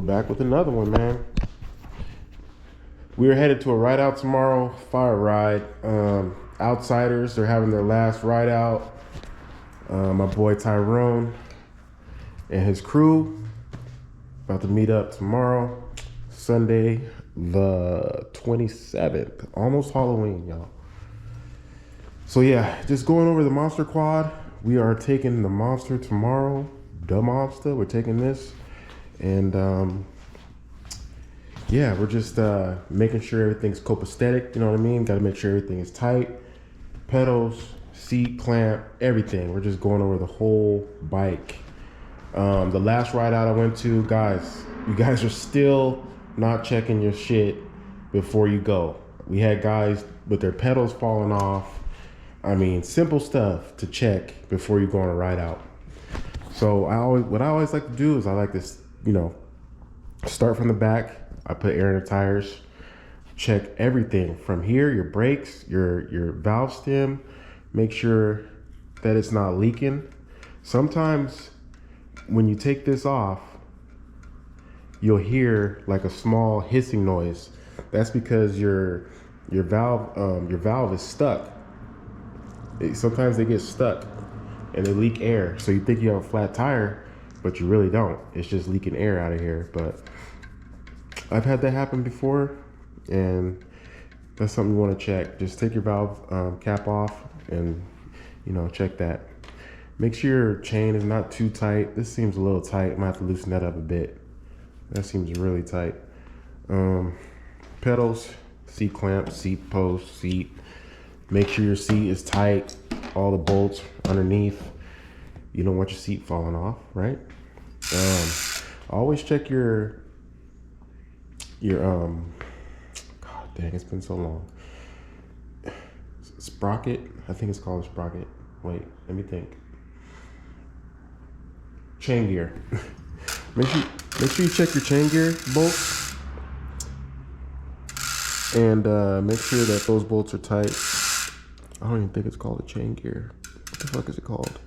back with another one, man. We are headed to a ride out tomorrow, fire ride. Outsiders, they're having their last ride out. My boy Tyrone and his crew about to meet up tomorrow, Sunday the 27th, almost Halloween, y'all. So yeah, just going over the Monster Quad. We are taking the Monster tomorrow, the Monster. We're taking this, and yeah, we're just making sure everything's copacetic. You know what I mean? Got to make sure everything is tight. Pedals, seat clamp, everything. We're just going over the whole bike. The last ride out I went to, guys, you guys are still not checking your shit before you go. We had guys with their pedals falling off. I mean, simple stuff to check before you go on a ride out. So what I always like to do is I like to, start from the back. I put air in the tires, check everything from here, your brakes, your valve stem, make sure that it's not leaking. Sometimes when you take this off, you'll hear like a small hissing noise. That's because your valve is stuck. Sometimes they get stuck and they leak air. So you think you have a flat tire, but you really don't. It's just leaking air out of here. But I've had that happen before, and that's something you want to check. Just take your valve cap off and, check that. Make sure your chain is not too tight. This seems a little tight. I might have to loosen that up a bit. That seems really tight. Pedals, seat clamp, seat post, seat. Make sure your seat is tight, all the bolts underneath. You don't want your seat falling off, right? Always check your God dang, it's been so long. Sprocket, I think it's called a sprocket. Wait, let me think. Chain gear. Make sure you check your chain gear bolts, and make sure that those bolts are tight. I don't even think it's called a chain gear. What the fuck is it called?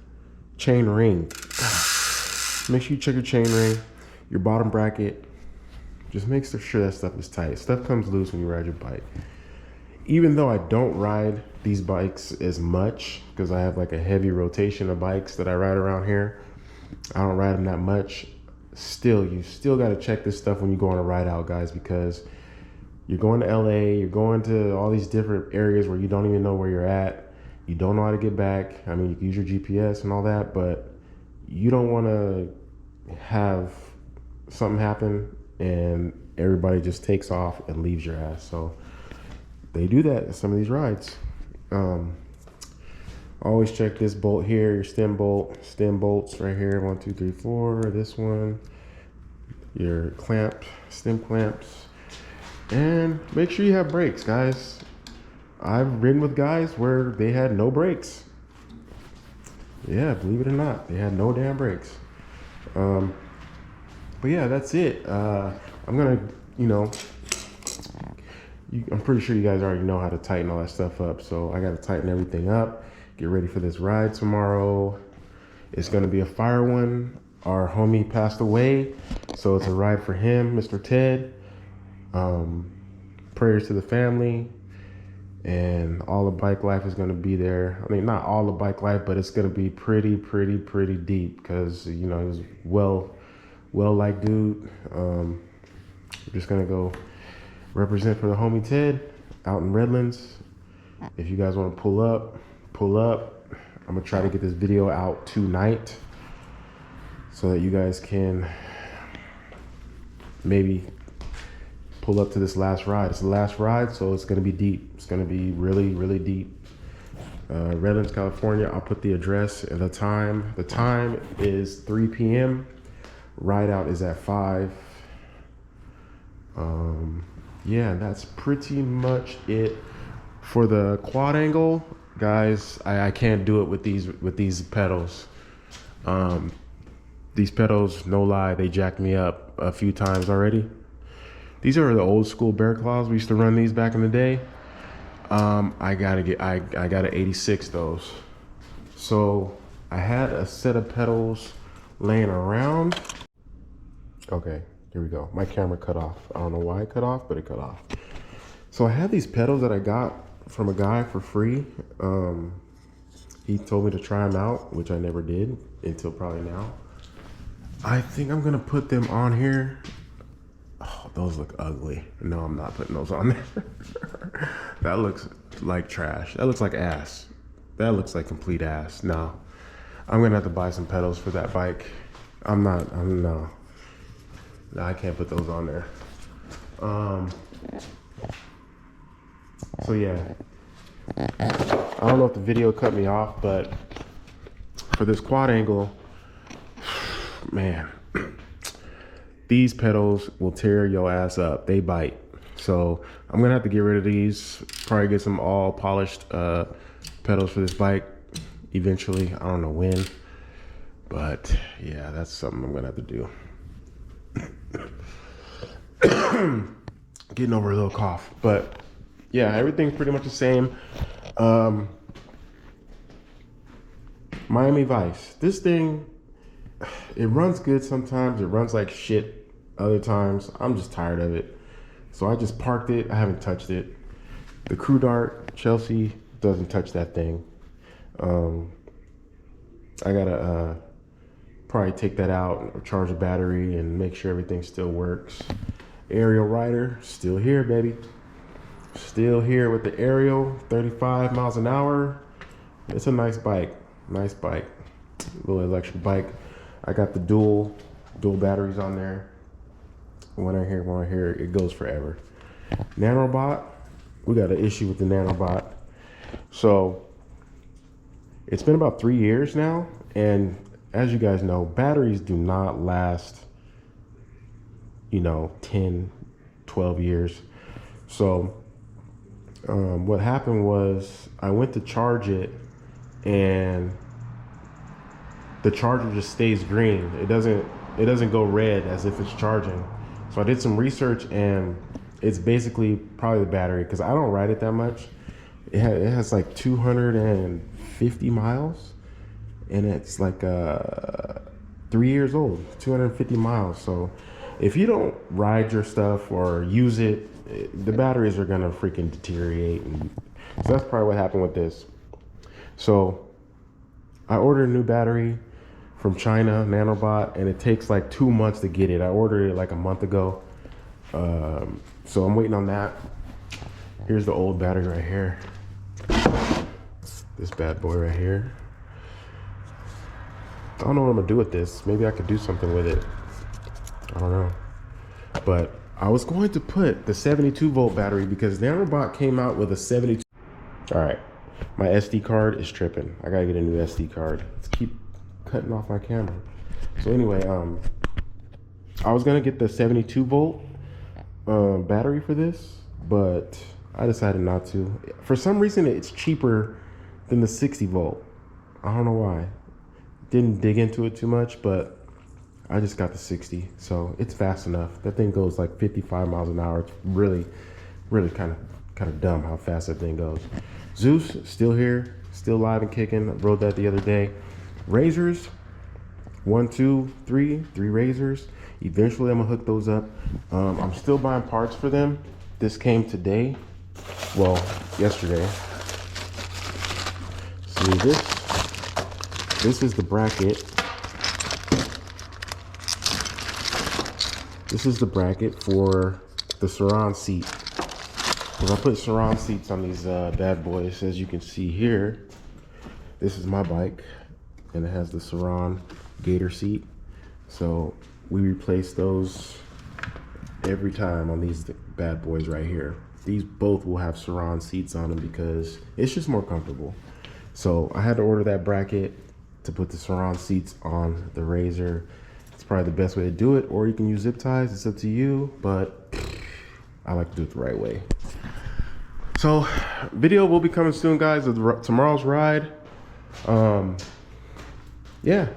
Chain ring. Make sure you check your chain ring, your bottom bracket. Just make sure that stuff is tight. Stuff comes loose when you ride your bike. Even though I don't ride these bikes as much, because I have like a heavy rotation of bikes that I ride around here, I don't ride them that much. Still, you still got to check this stuff when you go on a ride out, guys, because you're going to LA, you're going to all these different areas where you don't even know where you're at. You don't know how to get back. I mean, you can use your GPS and all that, but you don't want to have something happen and everybody just takes off and leaves your ass. So they do that in some of these rides. Always check this bolt here, your stem bolts right here, 1, 2, 3, 4, this one, your clamp, stem clamps. And make sure you have brakes, guys. I've ridden with guys where they had no brakes. Yeah, believe it or not, they had no damn brakes. But yeah, that's it. I'm gonna, I'm pretty sure you guys already know how to tighten all that stuff up. So I gotta tighten everything up. Get ready for this ride tomorrow. It's gonna be a fire one. Our homie passed away, so it's a ride for him, Mr. Ted. Prayers to the family, and all the bike life is going to be there. I mean, not all the bike life, but it's going to be pretty deep, because he was well liked dude. We're just going to go represent for the homie Ted out in Redlands. If you guys want to pull up. I'm gonna try to get this video out tonight so that you guys can maybe pull up to this last ride. It's the last ride, so it's gonna be deep. It's gonna be really deep. Redlands, California. I'll put the address and the time. The time is 3 p.m. Ride out is at 5. Yeah, that's pretty much it for the quad angle, guys. I can't do it with these pedals. These pedals, no lie, they jacked me up a few times already. These are the old school bear claws. We used to run these back in the day. I gotta 86 those. So I had a set of pedals laying around. Okay, Here we go. My camera cut off. I don't know why it cut off, but it cut off. So I have these pedals that I got from a guy for free. He told me to try them out, which I never did until probably now. I think I'm gonna put them on here. Oh, those look ugly. No, I'm not putting those on there. That looks like trash. That looks like ass. That looks like complete ass. No, I'm gonna have to buy some pedals for that bike. No, I can't put those on there. So yeah, I don't know if the video cut me off, but for this quad angle, man, these pedals will tear your ass up. They bite. So I'm gonna have to get rid of these, probably get some all polished pedals for this bike eventually. I don't know when, but yeah, that's something I'm gonna have to do. Getting over a little cough, but yeah, everything's pretty much the same. Miami Vice, this thing, it runs good sometimes, it runs like shit other times. I'm just tired of it, so I just parked it. I haven't touched it. The Crew Dart Chelsea doesn't touch that thing. I gotta probably take that out or charge the battery and make sure everything still works. Aerial Rider, still here, baby. Still here with the Aerial, 35 miles an hour. It's a nice bike, little electric bike. I got the dual batteries on there. When I hear it goes forever. Nanobot, we got an issue with the Nanobot. So it's been about 3 years now, and as you guys know, batteries do not last, 10, 12 years. So what happened was I went to charge it and the charger just stays green. It doesn't go red as if it's charging. So I did some research, and it's basically probably the battery, because I don't ride it that much. It has like 250 miles, and it's like 3 years old, 250 miles. So if you don't ride your stuff or use it, the batteries are gonna freaking deteriorate. And so that's probably what happened with this. So I ordered a new battery from China, Nanobot, and it takes like 2 months to get it. I ordered it like a month ago. So I'm waiting on that. Here's the old battery right here. This bad boy right here. I don't know what I'm gonna do with this. Maybe I could do something with it. I don't know. But I was going to put the 72 volt battery because Nanobot came out with a 72. All right, my SD card is tripping. I gotta get a new SD card. Let's keep cutting off my camera. So anyway, I was gonna get the 72 volt battery for this, but I decided not to. For some reason, it's cheaper than the 60 volt. I don't know why. Didn't dig into it too much, but I just got the 60, so it's fast enough. That thing goes like 55 miles an hour. It's really kind of dumb how fast that thing goes. Zeus, still here, still live and kicking. I rode that the other day. Razors, 1, 2, 3 razors. Eventually, I'm gonna hook those up. I'm still buying parts for them. This came today, well, yesterday. See this is the bracket. This is the bracket for the surround seat. Because I put surround seats on these bad boys. As you can see here, this is my bike, and it has the surround gator seat. So we replace those every time on these bad boys right here. These both will have surround seats on them because it's just more comfortable. So I had to order that bracket to put the surround seats on the Razor. It's probably the best way to do it, or you can use zip ties. It's up to you, but I like to do it the right way. So video will be coming soon, guys, of tomorrow's ride. Yeah,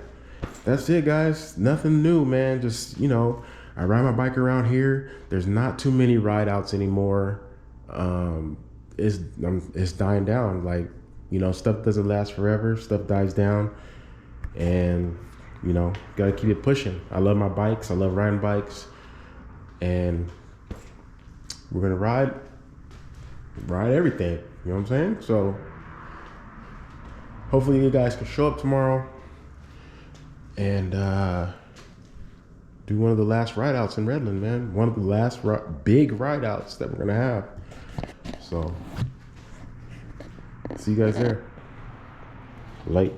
that's it, guys. Nothing new, man. Just, I ride my bike around here. There's not too many Rideouts anymore. It's dying down. Like, stuff doesn't last forever. Stuff dies down, and gotta keep it pushing. I love my bikes. I love riding bikes. and we're gonna ride everything. You know what I'm saying? So hopefully you guys can show up tomorrow and do one of the last rideouts in Redland, man. One of the last big rideouts that we're gonna have. So see you guys there. Late.